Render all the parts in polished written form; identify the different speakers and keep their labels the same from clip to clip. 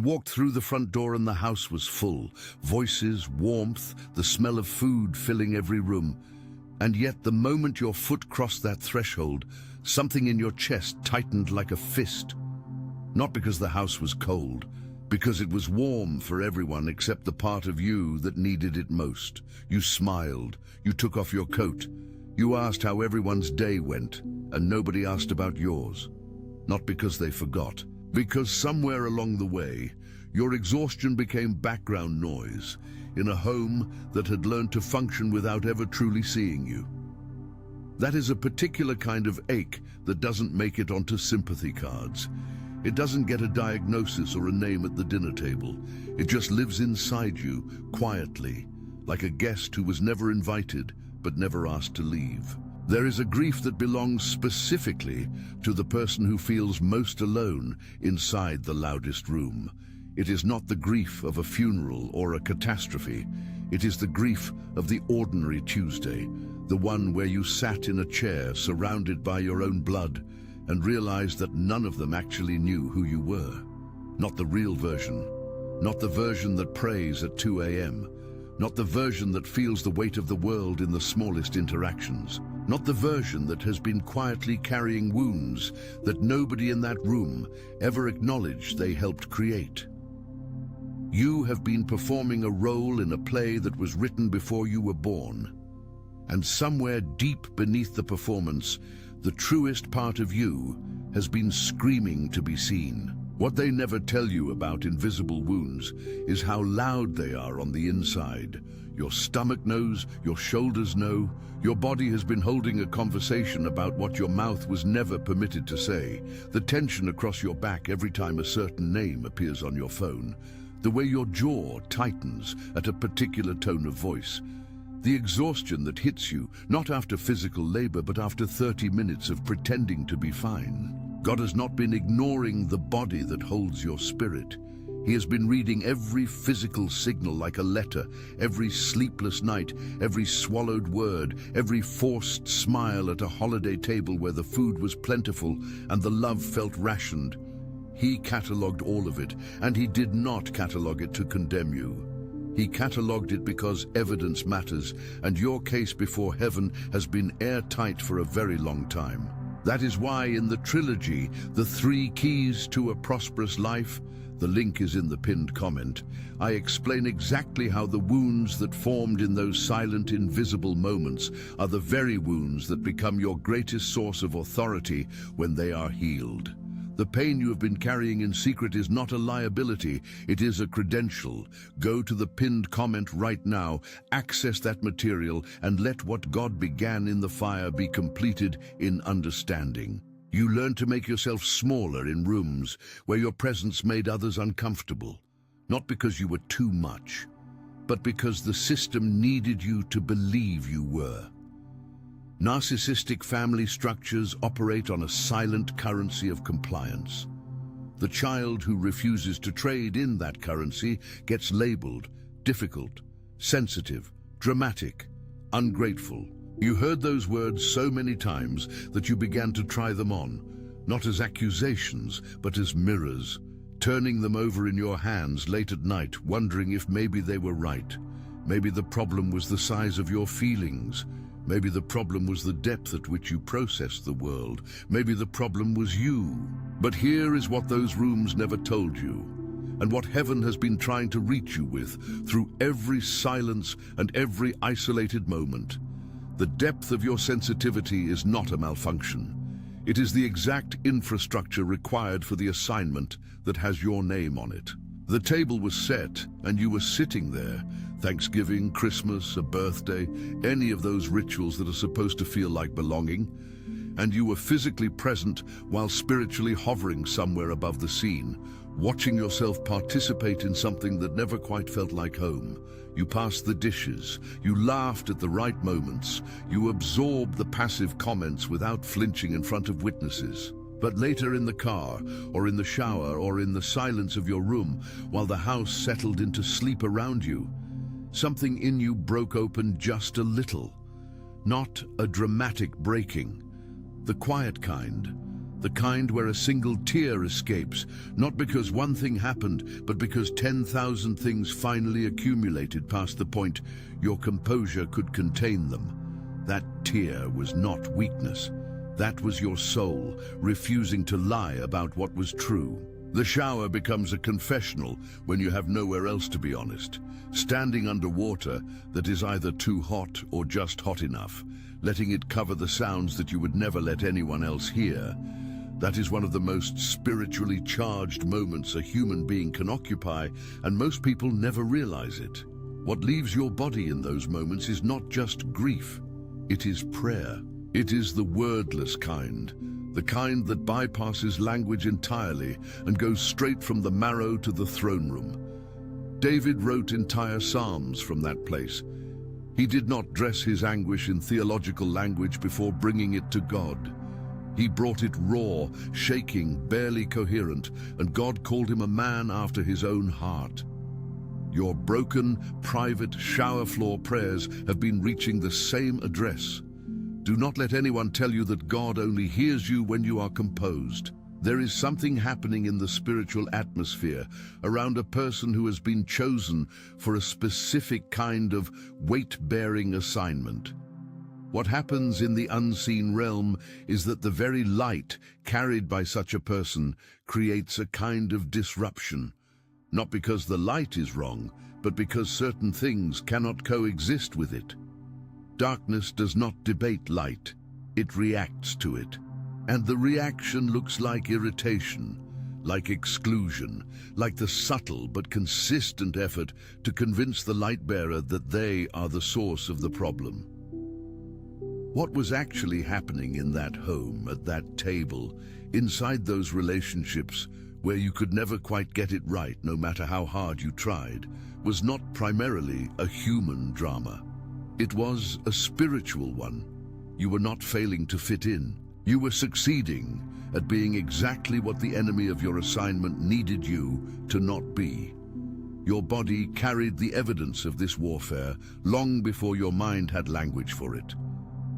Speaker 1: walked through the front door and the house was full. Voices, warmth, the smell of food filling every room. And yet the moment your foot crossed that threshold, something in your chest tightened like a fist. Not because the house was cold, because it was warm for everyone except the part of you that needed it most. You smiled, you took off your coat, you asked how everyone's day went, and nobody asked about yours. Not because they forgot, because somewhere along the way, your exhaustion became background noise in a home that had learned to function without ever truly seeing you. That is a particular kind of ache that doesn't make it onto sympathy cards. It doesn't get a diagnosis or a name at the dinner table. It just lives inside you, quietly, like a guest who was never invited but never asked to leave. There is a grief that belongs specifically to the person who feels most alone inside the loudest room. It is not the grief of a funeral or a catastrophe. It is the grief of the ordinary Tuesday, the one where you sat in a chair surrounded by your own blood and realized that none of them actually knew who you were. Not the real version. Not the version that prays at 2 a.m. Not the version that feels the weight of the world in the smallest interactions. Not the version that has been quietly carrying wounds that nobody in that room ever acknowledged they helped create. You have been performing a role in a play that was written before you were born. And somewhere deep beneath the performance, the truest part of you has been screaming to be seen. What they never tell you about invisible wounds is how loud they are on the inside. Your stomach knows, your shoulders know, your body has been holding a conversation about what your mouth was never permitted to say. The tension across your back every time a certain name appears on your phone. The way your jaw tightens at a particular tone of voice. The exhaustion that hits you, not after physical labor, but after 30 minutes of pretending to be fine. God has not been ignoring the body that holds your spirit. He has been reading every physical signal like a letter, every sleepless night, every swallowed word, every forced smile at a holiday table where the food was plentiful and the love felt rationed. He catalogued all of it, and he did not catalogue it to condemn you. He catalogued it because evidence matters, and your case before heaven has been airtight for a very long time. That is why in the trilogy, The 3 Keys to a Prosperous Life, the link is in the pinned comment, I explain exactly how the wounds that formed in those silent, invisible moments are the very wounds that become your greatest source of authority when they are healed. The pain you have been carrying in secret is not a liability, it is a credential. Go to the pinned comment right now, access that material, and let what God began in the fire be completed in understanding. You learn to make yourself smaller in rooms where your presence made others uncomfortable, not because you were too much, but because the system needed you to believe you were. Narcissistic family structures operate on a silent currency of compliance. The child who refuses to trade in that currency gets labeled difficult, sensitive, dramatic, ungrateful. You heard those words so many times that you began to try them on, not as accusations, but as mirrors, turning them over in your hands late at night, wondering if maybe they were right. Maybe the problem was the size of your feelings. Maybe the problem was the depth at which you processed the world. Maybe the problem was you. But here is what those rooms never told you, and what heaven has been trying to reach you with through every silence and every isolated moment. The depth of your sensitivity is not a malfunction. It is the exact infrastructure required for the assignment that has your name on it. The table was set, and you were sitting there. Thanksgiving, Christmas, a birthday, any of those rituals that are supposed to feel like belonging. And you were physically present while spiritually hovering somewhere above the scene, watching yourself participate in something that never quite felt like home. You passed the dishes, you laughed at the right moments, you absorbed the passive comments without flinching in front of witnesses. But later in the car, or in the shower, or in the silence of your room, while the house settled into sleep around you, something in you broke open just a little. Not a dramatic breaking, the quiet kind, The kind where a single tear escapes, not because one thing happened, but because 10,000 things finally accumulated past the point your composure could contain them. That tear was not weakness. That was your soul refusing to lie about what was true. The shower becomes a confessional when you have nowhere else to be honest. Standing under water that is either too hot or just hot enough, letting it cover the sounds that you would never let anyone else hear. That is one of the most spiritually charged moments a human being can occupy, and most people never realize it. What leaves your body in those moments is not just grief. It is prayer. It is the wordless kind, the kind that bypasses language entirely and goes straight from the marrow to the throne room. David wrote entire psalms from that place. He did not dress his anguish in theological language before bringing it to God. He brought it raw, shaking, barely coherent, and God called him a man after his own heart. Your broken, private, shower floor prayers have been reaching the same address. Do not let anyone tell you that God only hears you when you are composed. There is something happening in the spiritual atmosphere around a person who has been chosen for a specific kind of weight-bearing assignment. What happens in the unseen realm is that the very light carried by such a person creates a kind of disruption. Not because the light is wrong, but because certain things cannot coexist with it. Darkness does not debate light, it reacts to it. And the reaction looks like irritation, like exclusion, like the subtle but consistent effort to convince the light bearer that they are the source of the problem. What was actually happening in that home, at that table, inside those relationships where you could never quite get it right no matter how hard you tried, was not primarily a human drama. It was a spiritual one. You were not failing to fit in. You were succeeding at being exactly what the enemy of your assignment needed you to not be. Your body carried the evidence of this warfare long before your mind had language for it.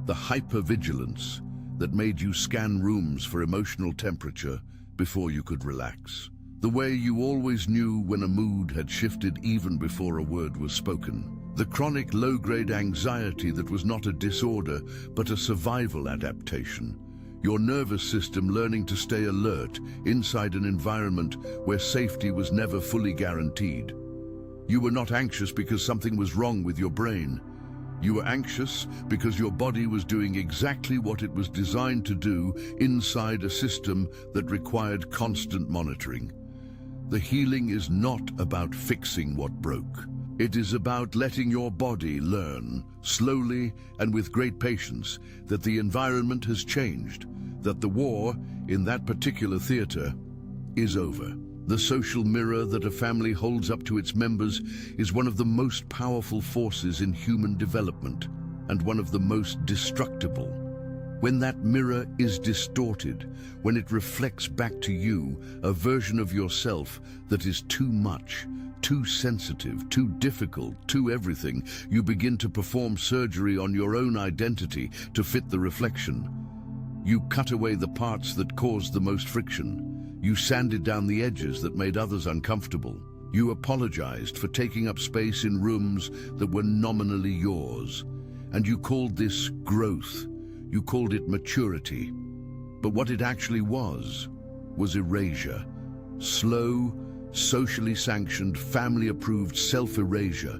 Speaker 1: The hypervigilance that made you scan rooms for emotional temperature before you could relax. The way you always knew when a mood had shifted even before a word was spoken. The chronic low-grade anxiety that was not a disorder, but a survival adaptation. Your nervous system learning to stay alert inside an environment where safety was never fully guaranteed. You were not anxious because something was wrong with your brain. You were anxious because your body was doing exactly what it was designed to do inside a system that required constant monitoring. The healing is not about fixing what broke. It is about letting your body learn, slowly and with great patience, that the environment has changed, that the war in that particular theater is over. The social mirror that a family holds up to its members is one of the most powerful forces in human development and one of the most destructible. When that mirror is distorted, when it reflects back to you a version of yourself that is too much, too sensitive, too difficult, too everything, you begin to perform surgery on your own identity to fit the reflection. You cut away the parts that caused the most friction. You sanded down the edges that made others uncomfortable. You apologized for taking up space in rooms that were nominally yours. And you called this growth. You called it maturity. But what it actually was erasure. Slow, socially sanctioned, family-approved self-erasure.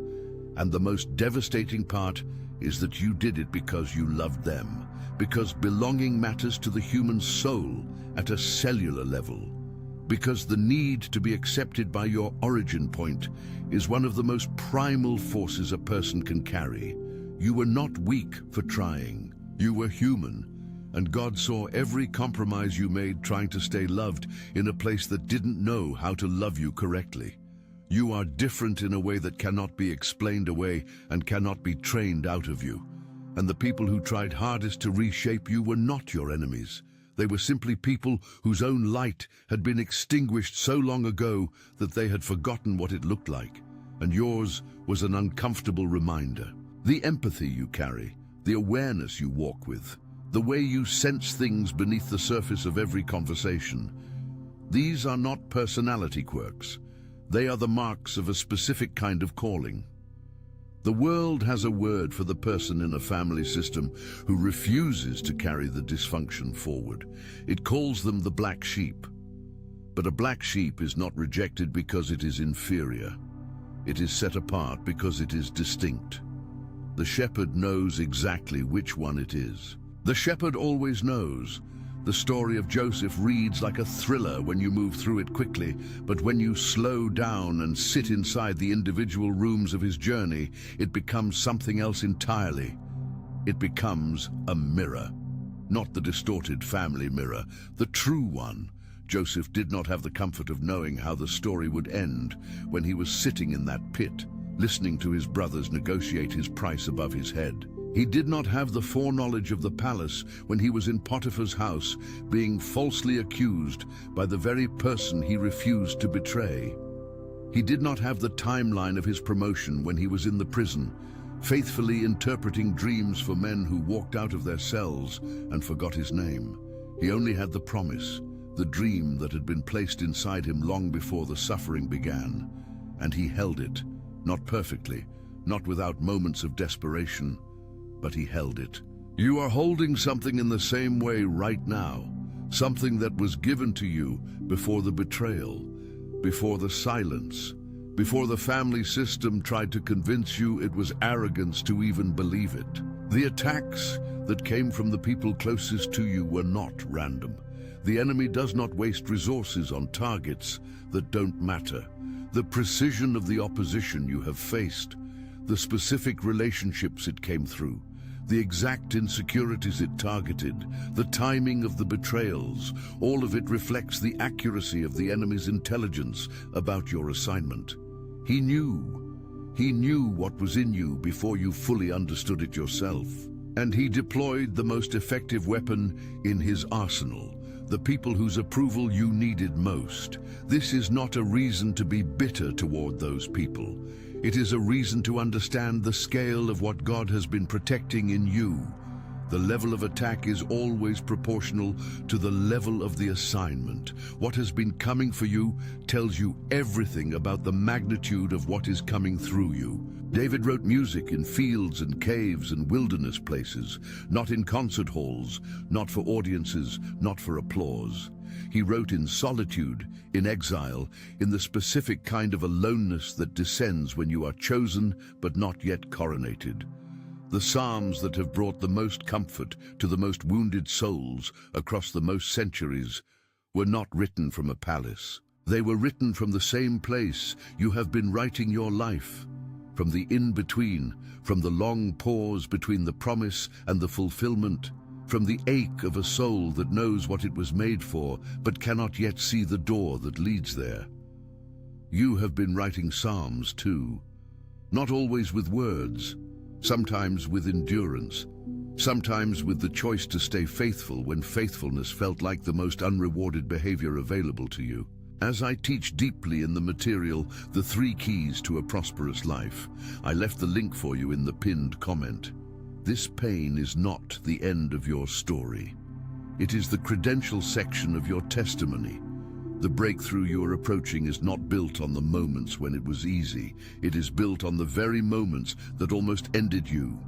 Speaker 1: And the most devastating part is that you did it because you loved them. Because belonging matters to the human soul at a cellular level. Because the need to be accepted by your origin point is one of the most primal forces a person can carry. You were not weak for trying. You were human. And God saw every compromise you made trying to stay loved in a place that didn't know how to love you correctly. You are different in a way that cannot be explained away and cannot be trained out of you. And the people who tried hardest to reshape you were not your enemies. They were simply people whose own light had been extinguished so long ago that they had forgotten what it looked like. And yours was an uncomfortable reminder. The empathy you carry, the awareness you walk with, the way you sense things beneath the surface of every conversation. These are not personality quirks. They are the marks of a specific kind of calling. The world has a word for the person in a family system who refuses to carry the dysfunction forward. It calls them the black sheep. But a black sheep is not rejected because it is inferior. It is set apart because it is distinct. The shepherd knows exactly which one it is. The shepherd always knows. The story of Joseph reads like a thriller when you move through it quickly, but when you slow down and sit inside the individual rooms of his journey, it becomes something else entirely. It becomes a mirror. Not the distorted family mirror, the true one. Joseph did not have the comfort of knowing how the story would end when he was sitting in that pit, listening to his brothers negotiate his price above his head. He did not have the foreknowledge of the palace when he was in Potiphar's house, being falsely accused by the very person he refused to betray. He did not have the timeline of his promotion when he was in the prison, faithfully interpreting dreams for men who walked out of their cells and forgot his name. He only had the promise, the dream that had been placed inside him long before the suffering began, and he held it, not perfectly, not without moments of desperation, but he held it. You are holding something in the same way right now, something that was given to you before the betrayal, before the silence, before the family system tried to convince you it was arrogance to even believe it. The attacks that came from the people closest to you were not random. The enemy does not waste resources on targets that don't matter. The precision of the opposition you have faced, the specific relationships it came through, the exact insecurities it targeted, the timing of the betrayals, all of it reflects the accuracy of the enemy's intelligence about your assignment. He knew what was in you before you fully understood it yourself. And he deployed the most effective weapon in his arsenal, the people whose approval you needed most. This is not a reason to be bitter toward those people. It is a reason to understand the scale of what God has been protecting in you. The level of attack is always proportional to the level of the assignment. What has been coming for you tells you everything about the magnitude of what is coming through you. David wrote music in fields and caves and wilderness places, not in concert halls, not for audiences, not for applause. He wrote in solitude, in exile, in the specific kind of aloneness that descends when you are chosen but not yet coronated. The psalms that have brought the most comfort to the most wounded souls across the most centuries were not written from a palace. They were written from the same place you have been writing your life, from the in-between, from the long pause between the promise and the fulfillment, from the ache of a soul that knows what it was made for but cannot yet see the door that leads there. You have been writing psalms too, not always with words, sometimes with endurance, sometimes with the choice to stay faithful when faithfulness felt like the most unrewarded behavior available to you. As I teach deeply in the material, The 3 Keys to a Prosperous Life, I left the link for you in the pinned comment. This pain is not the end of your story. It is the credential section of your testimony. The breakthrough you are approaching is not built on the moments when it was easy. It is built on the very moments that almost ended you.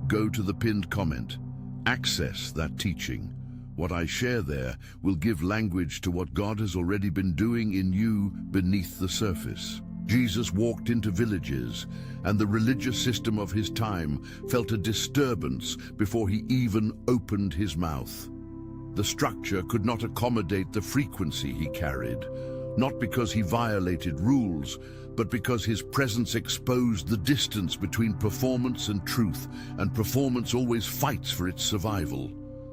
Speaker 1: Go to the pinned comment. Access that teaching. What I share there will give language to what God has already been doing in you beneath the surface. Jesus walked into villages, and the religious system of his time felt a disturbance before he even opened his mouth. The structure could not accommodate the frequency he carried, not because he violated rules, but because his presence exposed the distance between performance and truth, and performance always fights for its survival.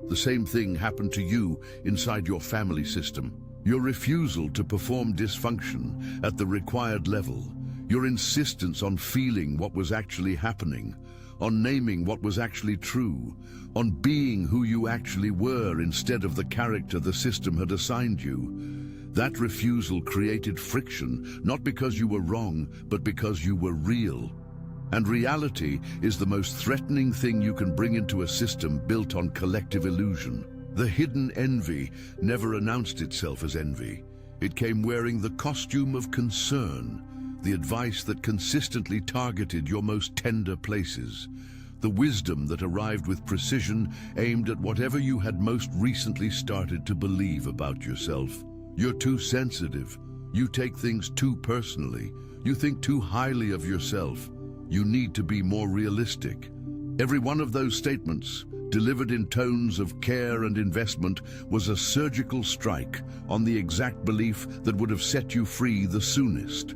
Speaker 1: The same thing happened to you inside your family system. Your refusal to perform dysfunction at the required level, your insistence on feeling what was actually happening, on naming what was actually true, on being who you actually were instead of the character the system had assigned you. That refusal created friction, not because you were wrong, but because you were real. And reality is the most threatening thing you can bring into a system built on collective illusion. The hidden envy never announced itself as envy. It came wearing the costume of concern, the advice that consistently targeted your most tender places, the wisdom that arrived with precision aimed at whatever you had most recently started to believe about yourself. You're too sensitive. You take things too personally. You think too highly of yourself. You need to be more realistic. Every one of those statements, delivered in tones of care and investment, was a surgical strike on the exact belief that would have set you free the soonest.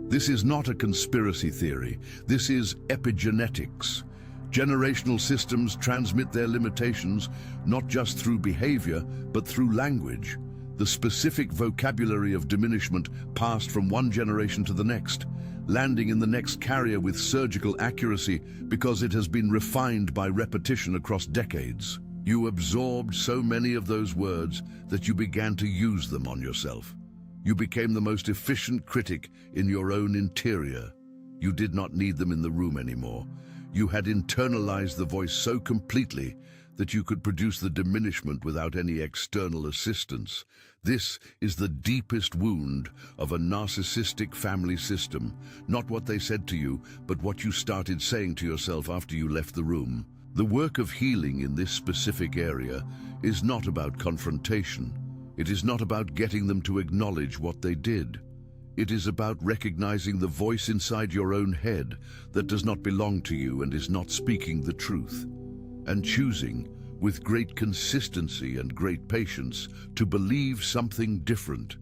Speaker 1: This is not a conspiracy theory. This is epigenetics. Generational systems transmit their limitations not just through behavior, but through language. The specific vocabulary of diminishment passed from one generation to the next, landing in the next carrier with surgical accuracy because it has been refined by repetition across decades. You absorbed so many of those words that you began to use them on yourself. You became the most efficient critic in your own interior. You did not need them in the room anymore. You had internalized the voice so completely that you could produce the diminishment without any external assistance. This is the deepest wound of a narcissistic family system, not what they said to you, but what you started saying to yourself after you left the room. The work of healing in this specific area is not about confrontation. It is not about getting them to acknowledge what they did. It is about recognizing the voice inside your own head that does not belong to you and is not speaking the truth, and choosing, with great consistency and great patience, to believe something different.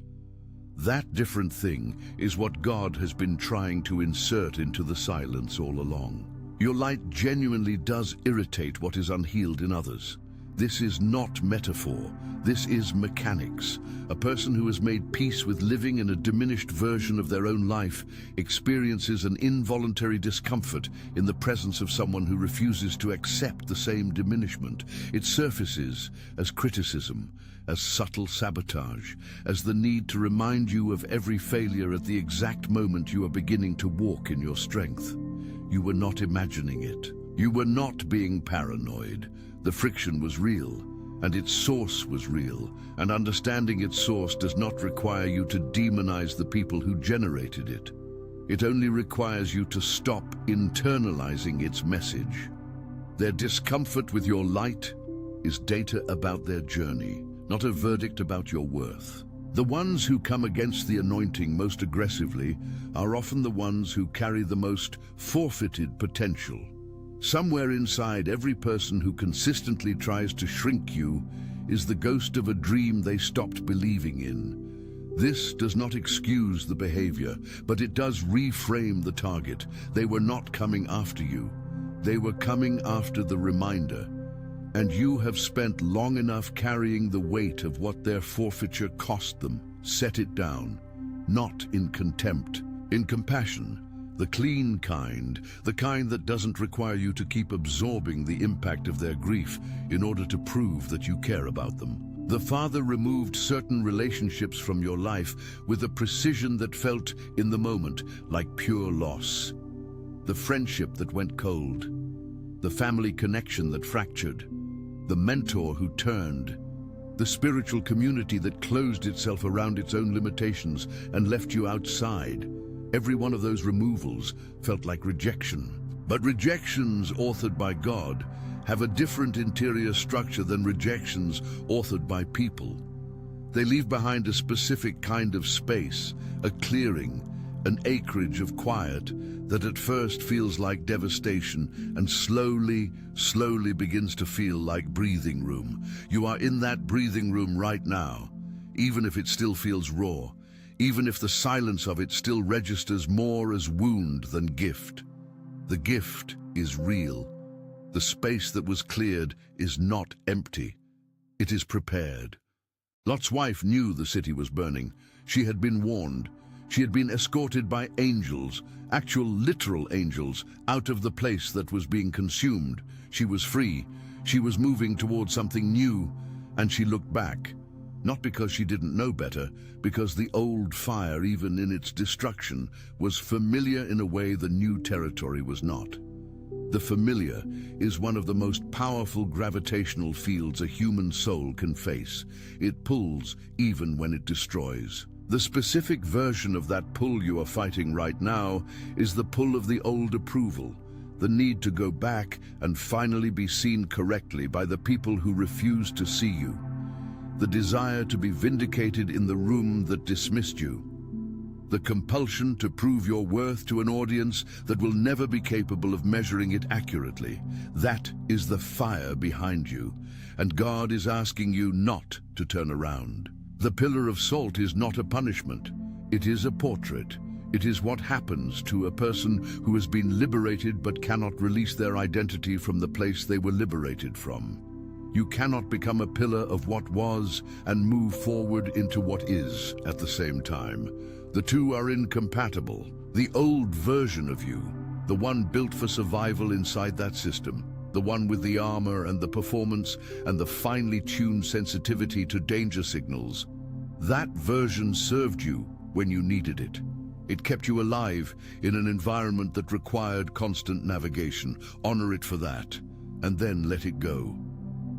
Speaker 1: That different thing is what God has been trying to insert into the silence all along. Your light genuinely does irritate what is unhealed in others. This is not metaphor. This is mechanics. A person who has made peace with living in a diminished version of their own life experiences an involuntary discomfort in the presence of someone who refuses to accept the same diminishment. It surfaces as criticism, as subtle sabotage, as the need to remind you of every failure at the exact moment you are beginning to walk in your strength. You were not imagining it. You were not being paranoid. The friction was real, and its source was real, and understanding its source does not require you to demonize the people who generated it. It only requires you to stop internalizing its message. Their discomfort with your light is data about their journey, not a verdict about your worth. The ones who come against the anointing most aggressively are often the ones who carry the most forfeited potential. Somewhere inside every person who consistently tries to shrink you is the ghost of a dream they stopped believing in. This does not excuse the behavior, but it does reframe the target. They were not coming after you. They were coming after the reminder. And you have spent long enough carrying the weight of what their forfeiture cost them. Set it down, not in contempt, in compassion. The clean kind, the kind that doesn't require you to keep absorbing the impact of their grief in order to prove that you care about them. The Father removed certain relationships from your life with a precision that felt, in the moment, like pure loss. The friendship that went cold, the family connection that fractured, the mentor who turned, the spiritual community that closed itself around its own limitations and left you outside. Every one of those removals felt like rejection. But rejections authored by God have a different interior structure than rejections authored by people. They leave behind a specific kind of space, a clearing, an acreage of quiet that at first feels like devastation and slowly begins to feel like breathing room. You are in that breathing room right now, even if it still feels raw. Even if the silence of it still registers more as wound than gift. The gift is real. The space that was cleared is not empty. It is prepared. Lot's wife knew the city was burning. She had been warned. She had been escorted by angels, actual literal angels, out of the place that was being consumed. She was free. She was moving towards something new, and she looked back. Not because she didn't know better, because the old fire, even in its destruction, was familiar in a way the new territory was not. The familiar is one of the most powerful gravitational fields a human soul can face. It pulls even when it destroys. The specific version of that pull you are fighting right now is the pull of the old approval, the need to go back and finally be seen correctly by the people who refuse to see you. The desire to be vindicated in the room that dismissed you. The compulsion to prove your worth to an audience that will never be capable of measuring it accurately. That is the fire behind you, and God is asking you not to turn around. The pillar of salt is not a punishment. It is a portrait. It is what happens to a person who has been liberated but cannot release their identity from the place they were liberated from. You cannot become a pillar of what was and move forward into what is at the same time. The two are incompatible. The old version of you, the one built for survival inside that system, the one with the armor and the performance and the finely tuned sensitivity to danger signals, that version served you when you needed it. It kept you alive in an environment that required constant navigation. Honor it for that, and then let it go.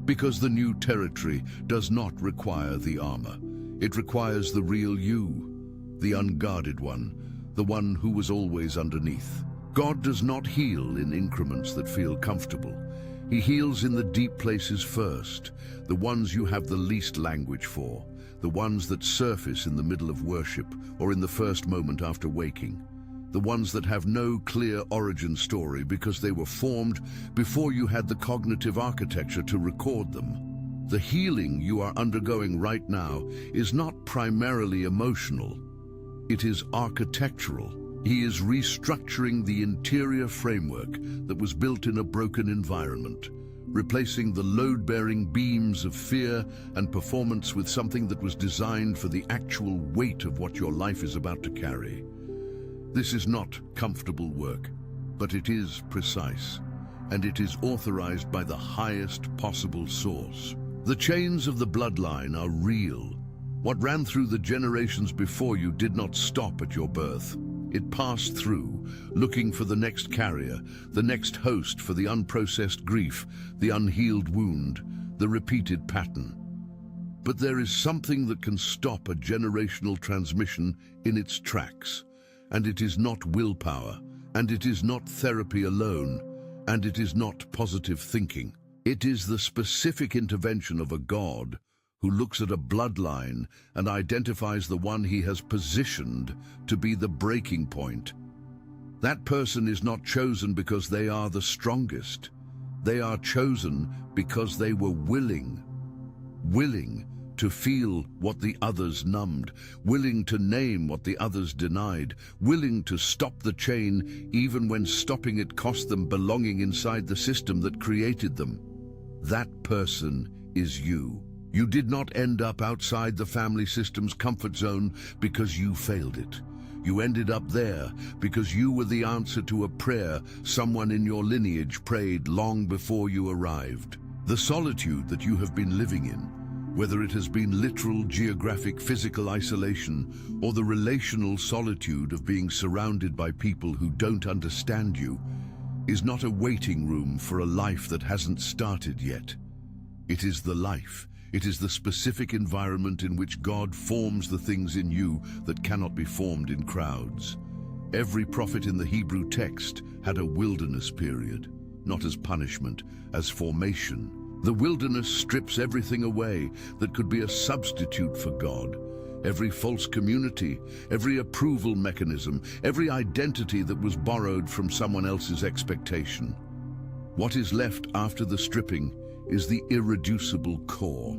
Speaker 1: Because the new territory does not require the armor. It requires the real you, the unguarded one, the one who was always underneath. God does not heal in increments that feel comfortable. He heals in the deep places first, the ones you have the least language for, the ones that surface in the middle of worship or in the first moment after waking. The ones that have no clear origin story because they were formed before you had the cognitive architecture to record them. The healing you are undergoing right now is not primarily emotional. It is architectural. He is restructuring the interior framework that was built in a broken environment, replacing the load-bearing beams of fear and performance with something that was designed for the actual weight of what your life is about to carry. This is not comfortable work, but it is precise, and it is authorized by the highest possible source. The chains of the bloodline are real. What ran through the generations before you did not stop at your birth. It passed through, looking for the next carrier, the next host for the unprocessed grief, the unhealed wound, the repeated pattern. But there is something that can stop a generational transmission in its tracks. And it is not willpower, and it is not therapy alone, and it is not positive thinking. It is the specific intervention of a God who looks at a bloodline and identifies the one he has positioned to be the breaking point. That person is not chosen because they are the strongest. They are chosen because they were willing to feel what the others numbed, willing to name what the others denied, willing to stop the chain even when stopping it cost them belonging inside the system that created them. That person is you. You did not end up outside the family system's comfort zone because you failed it. You ended up there because you were the answer to a prayer someone in your lineage prayed long before you arrived. The solitude that you have been living in, whether it has been literal, geographic, physical isolation, or the relational solitude of being surrounded by people who don't understand you, is not a waiting room for a life that hasn't started yet. It is the life. It is the specific environment in which God forms the things in you that cannot be formed in crowds. Every prophet in the Hebrew text had a wilderness period, not as punishment, as formation. The wilderness strips everything away that could be a substitute for God. Every false community, every approval mechanism, every identity that was borrowed from someone else's expectation. What is left after the stripping is the irreducible core.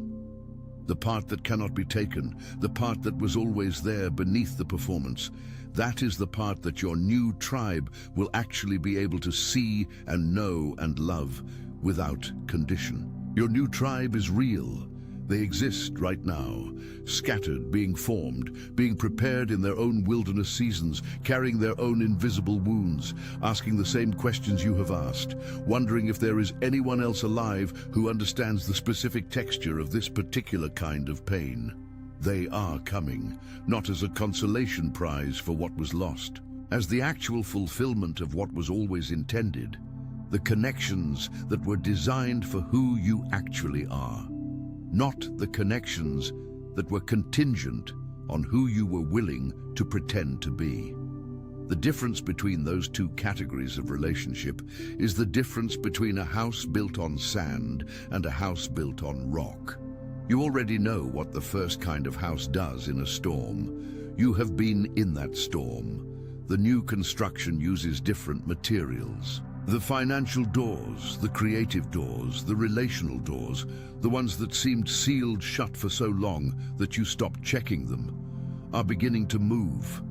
Speaker 1: The part that cannot be taken, the part that was always there beneath the performance. That is the part that your new tribe will actually be able to see and know and love without condition. Your new tribe is real. They exist right now, scattered, being formed, being prepared in their own wilderness seasons, carrying their own invisible wounds, asking the same questions you have asked, wondering if there is anyone else alive who understands the specific texture of this particular kind of pain. They are coming, not as a consolation prize for what was lost, as the actual fulfillment of what was always intended, the connections that were designed for who you actually are. Not the connections that were contingent on who you were willing to pretend to be. The difference between those two categories of relationship is the difference between a house built on sand and a house built on rock. You already know what the first kind of house does in a storm. You have been in that storm. The new construction uses different materials. The financial doors, the creative doors, the relational doors, the ones that seemed sealed shut for so long that you stopped checking them, are beginning to move.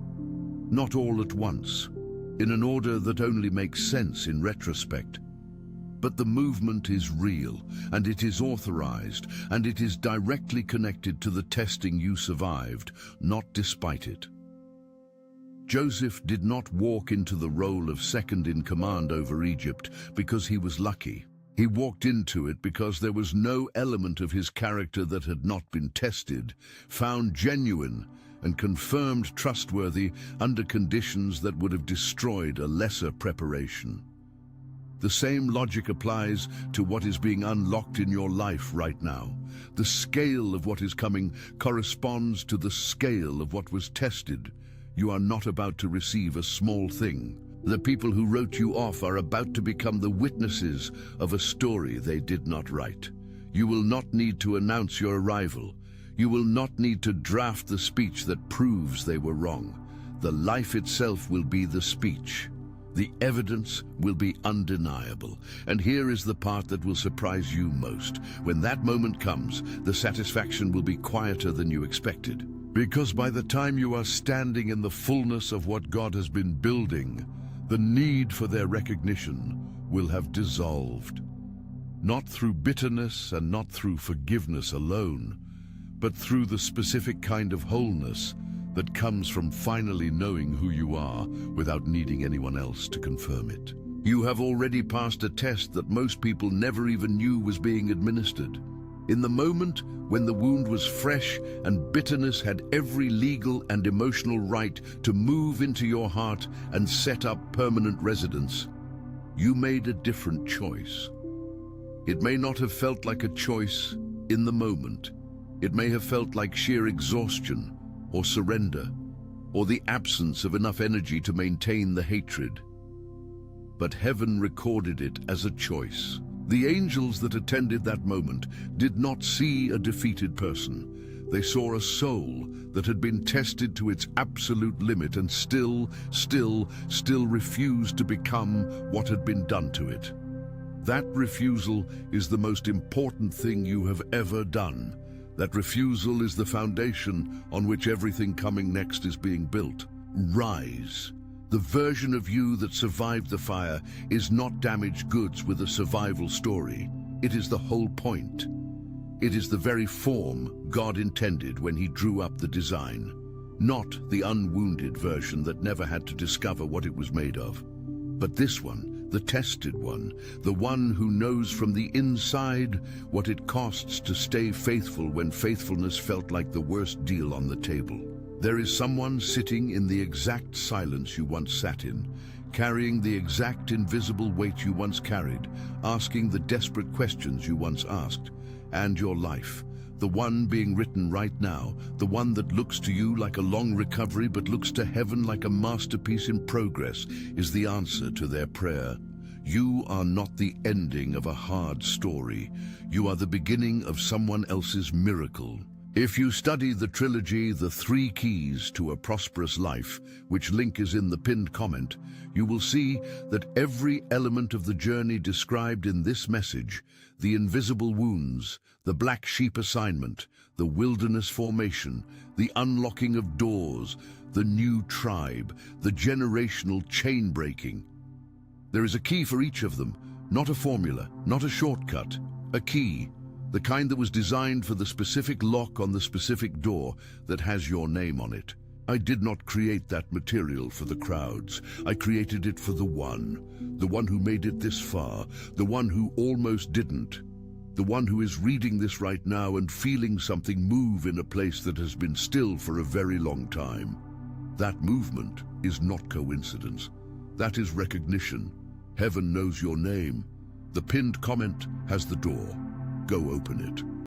Speaker 1: Not all at once, in an order that only makes sense in retrospect. But the movement is real, and it is authorized, and it is directly connected to the testing you survived, not despite it. Joseph did not walk into the role of second in command over Egypt because he was lucky. He walked into it because there was no element of his character that had not been tested, found genuine, and confirmed trustworthy under conditions that would have destroyed a lesser preparation. The same logic applies to what is being unlocked in your life right now. The scale of what is coming corresponds to the scale of what was tested. You are not about to receive a small thing. The people who wrote you off are about to become the witnesses of a story they did not write. You will not need to announce your arrival. You will not need to draft the speech that proves they were wrong. The life itself will be the speech. The evidence will be undeniable. And here is the part that will surprise you most. When that moment comes, the satisfaction will be quieter than you expected. Because by the time you are standing in the fullness of what God has been building, the need for their recognition will have dissolved. Not through bitterness and not through forgiveness alone, but through the specific kind of wholeness that comes from finally knowing who you are without needing anyone else to confirm it. You have already passed a test that most people never even knew was being administered. In the moment when the wound was fresh and bitterness had every legal and emotional right to move into your heart and set up permanent residence, you made a different choice. It may not have felt like a choice in the moment. It may have felt like sheer exhaustion or surrender or the absence of enough energy to maintain the hatred. But heaven recorded it as a choice. The angels that attended that moment did not see a defeated person. They saw a soul that had been tested to its absolute limit and still refused to become what had been done to it. That refusal is the most important thing you have ever done. That refusal is the foundation on which everything coming next is being built. Rise. The version of you that survived the fire is not damaged goods with a survival story. It is the whole point. It is the very form God intended when He drew up the design, not the unwounded version that never had to discover what it was made of. But this one, the tested one, the one who knows from the inside what it costs to stay faithful when faithfulness felt like the worst deal on the table. There is someone sitting in the exact silence you once sat in, carrying the exact invisible weight you once carried, asking the desperate questions you once asked, and your life, the one being written right now, the one that looks to you like a long recovery but looks to heaven like a masterpiece in progress, is the answer to their prayer. You are not the ending of a hard story. You are the beginning of someone else's miracle. If you study the trilogy, The 3 Keys to a Prosperous Life, which link is in the pinned comment, you will see that every element of the journey described in this message, the invisible wounds, the black sheep assignment, the wilderness formation, the unlocking of doors, the new tribe, the generational chain breaking. There is a key for each of them, not a formula, not a shortcut, a key. The kind that was designed for the specific lock on the specific door that has your name on it. I did not create that material for the crowds. I created it for the one who made it this far, the one who almost didn't, the one who is reading this right now and feeling something move in a place that has been still for a very long time. That movement is not coincidence. That is recognition. Heaven knows your name. The pinned comment has the door. Go open it.